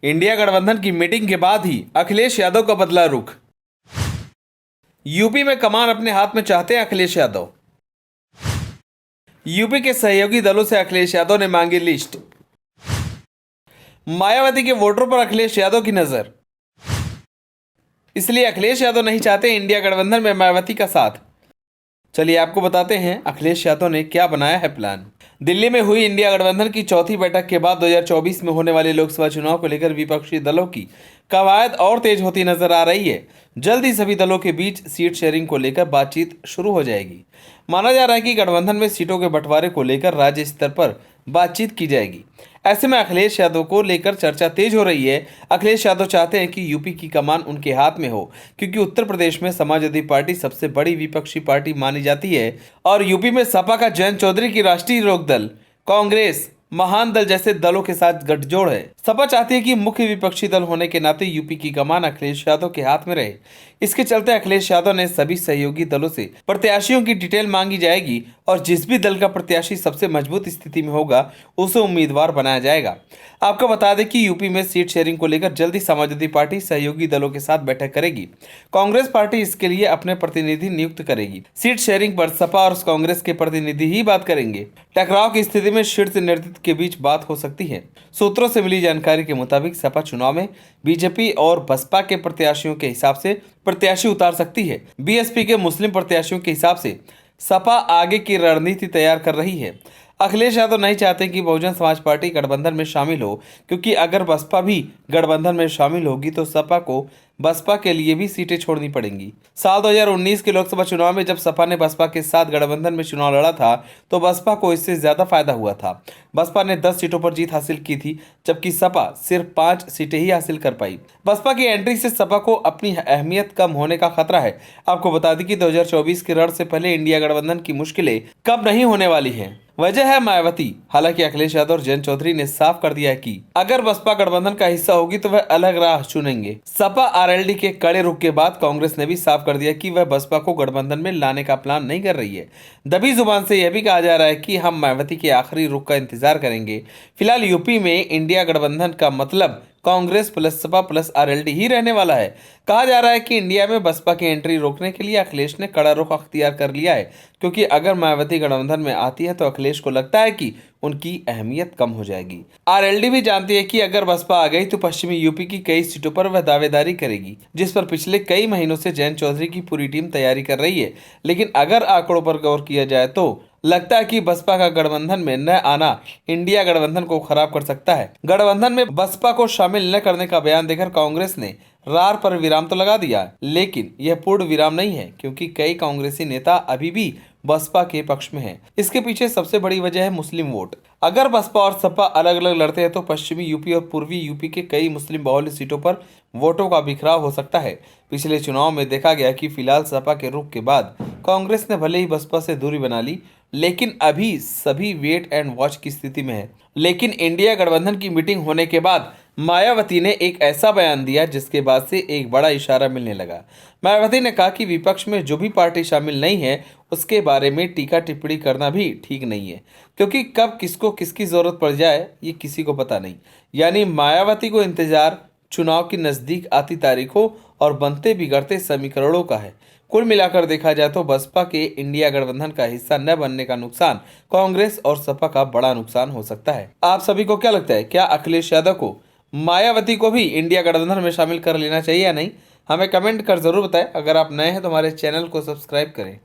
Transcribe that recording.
India गठबंधन की meeting के बाद ही अखिलेश यादव का बदला रुख। यूपी में कमान अपने हाथ में चाहते हैं अखिलेश यादव। यूपी के सहयोगी दलों से अखिलेश यादव ने मांगी लिस्ट। मायावती के वोटरों पर अखिलेश यादव की नजर, इसलिए अखिलेश यादव नहीं चाहते इंडिया गठबंधन में मायावती का साथ। चलिए आपको बताते हैं अखिलेश यादव ने क्या बनाया है प्लान। दिल्ली में हुई इंडिया गठबंधन की चौथी बैठक के बाद 2024 में होने वाले लोकसभा चुनाव को लेकर विपक्षी दलों की कवायद और तेज होती नजर आ रही है। जल्द ही सभी दलों के बीच सीट शेयरिंग को लेकर बातचीत शुरू हो जाएगी। माना जा रहा है कि गठबंधन में सीटों के बंटवारे को लेकर राज्य स्तर पर बातचीत की जाएगी। ऐसे में अखिलेश यादव को लेकर चर्चा तेज हो रही है। अखिलेश यादव चाहते हैं कि यूपी की कमान उनके हाथ में हो, क्योंकि उत्तर प्रदेश में समाजवादी पार्टी सबसे बड़ी विपक्षी पार्टी मानी जाती है और यूपी में सपा का जयंत चौधरी की राष्ट्रीय लोकदल, कांग्रेस, महान दल जैसे दलों के साथ गठजोड़ है। सपा चाहती है कि मुख्य विपक्षी दल होने के नाते यूपी की कमान अखिलेश यादव के हाथ में रहे। इसके चलते अखिलेश यादव ने सभी सहयोगी दलों से प्रत्याशियों की डिटेल मांगी जाएगी और जिस भी दल का प्रत्याशी सबसे मजबूत स्थिति में होगा उसे उम्मीदवार बनाया जाएगा। आपको बता दें कि यूपी में सीट शेयरिंग को लेकर जल्दी समाजवादी पार्टी सहयोगी दलों के साथ बैठक करेगी। कांग्रेस पार्टी इसके लिए अपने प्रतिनिधि नियुक्त करेगी। सीट शेयरिंग पर सपा और कांग्रेस के प्रतिनिधि ही बात करेंगे। टकराव की स्थिति में शीर्ष नेतृत्व के बीच बात हो सकती है। सूत्रों से मिली जानकारी के मुताबिक सपा चुनाव में बीजेपी और बसपा के प्रत्याशियों के हिसाब से प्रत्याशी उतार सकती है। बीएसपी के मुस्लिम प्रत्याशियों के हिसाब से सपा आगे की रणनीति तैयार कर रही है। अखिलेश यादव नहीं चाहते कि बहुजन समाज पार्टी गठबंधन में शामिल हो, क्योंकि अगर बसपा भी गठबंधन में शामिल होगी तो सपा को बसपा के लिए भी सीटें छोड़नी पड़ेंगी। साल 2019 के लोकसभा चुनाव में जब सपा ने बसपा के साथ गठबंधन में चुनाव लड़ा था तो बसपा को इससे ज्यादा फायदा हुआ था। बसपा ने 10 सीटों पर जीत हासिल की थी, जबकि सपा सिर्फ 5 सीटें ही हासिल कर पाई। बसपा की एंट्री से सपा को अपनी अहमियत कम होने का खतरा है। आपको बता दें कि 2024 के रण से पहले इंडिया गठबंधन की मुश्किलें कम नहीं होने वाली हैं। वजह है मायावती। हालांकि अखिलेश यादव और जयंत चौधरी ने साफ कर दिया है कि अगर बसपा गठबंधन का हिस्सा होगी तो वह अलग राह चुनेंगे। सपा आरएलडी के कड़े रुख के बाद कांग्रेस ने भी साफ कर दिया कि वह बसपा को गठबंधन में लाने का प्लान नहीं कर रही है। दबी जुबान से यह भी कहा जा रहा है कि हम मायावती के आखिरी रुख का इंतजार करेंगे। फिलहाल यूपी में इंडिया गठबंधन का मतलब Congress plus Sapa plus RLD ही रहने वाला है। कहा जा रहा है कि इंडिया में बसपा की एंट्री रोकने के लिए अखिलेश ने कड़ा रुख अख्तियार कर लिया है, क्योंकि अगर मायावती गठबंधन में आती है तो अखिलेश को लगता है कि उनकी अहमियत कम हो जाएगी। आरएलडी भी जानती है कि अगर बसपा आ गई तो पश्चिमी यूपी की कई सीटों पर वह दावेदारी करेगी, जिस पर पिछले कई महीनों से जयंत चौधरी की पूरी टीम तैयारी कर रही है। लेकिन अगर आंकड़ों पर गौर किया जाए तो लगता है कि बसपा का गठबंधन में न आना इंडिया गठबंधन को खराब कर सकता है। गठबंधन में बसपा को शामिल न करने का बयान देकर कांग्रेस ने रार पर विराम तो लगा दिया, लेकिन यह पूर्ण विराम नहीं है, क्योंकि कई कांग्रेसी नेता अभी भी बसपा के पक्ष में हैं। इसके पीछे सबसे बड़ी वजह है मुस्लिम वोट। अगर बसपा और सपा अलग अलग लड़ते हैं तो पश्चिमी यूपी और पूर्वी यूपी के कई मुस्लिम बहुल सीटों पर वोटों का बिखराव हो सकता है। पिछले चुनाव में देखा गया कि फिलहाल सपा के रुख के बाद कांग्रेस ने भले ही बसपा से दूरी बना ली, लेकिन अभी सभी वेट एंड वॉच की स्थिति में है। लेकिन इंडिया गठबंधन की मीटिंग होने के बाद मायावती ने एक ऐसा बयान दिया जिसके बाद से एक बड़ा इशारा मिलने लगा। मायावती ने कहा कि विपक्ष में जो भी पार्टी शामिल नहीं है उसके बारे में टीका टिप्पणी करना भी ठीक नहीं है, क्योंकि कब किसको किसकी जरूरत पड़ जाए ये किसी को पता नहीं। यानी मायावती को इंतजार चुनाव की नजदीक आती तारीखों और बनते बिगड़ते समीकरणों का है। कुल मिलाकर देखा जाए तो बसपा के इंडिया गठबंधन का हिस्सा न बनने का नुकसान कांग्रेस और सपा का बड़ा नुकसान हो सकता है। आप सभी को क्या लगता है, क्या अखिलेश यादव को मायावती को भी इंडिया गठबंधन में शामिल कर लेना चाहिए या नहीं? हमें कमेंट कर जरूर बताएं। अगर आप नए हैं तो हमारे चैनल को सब्सक्राइब करें।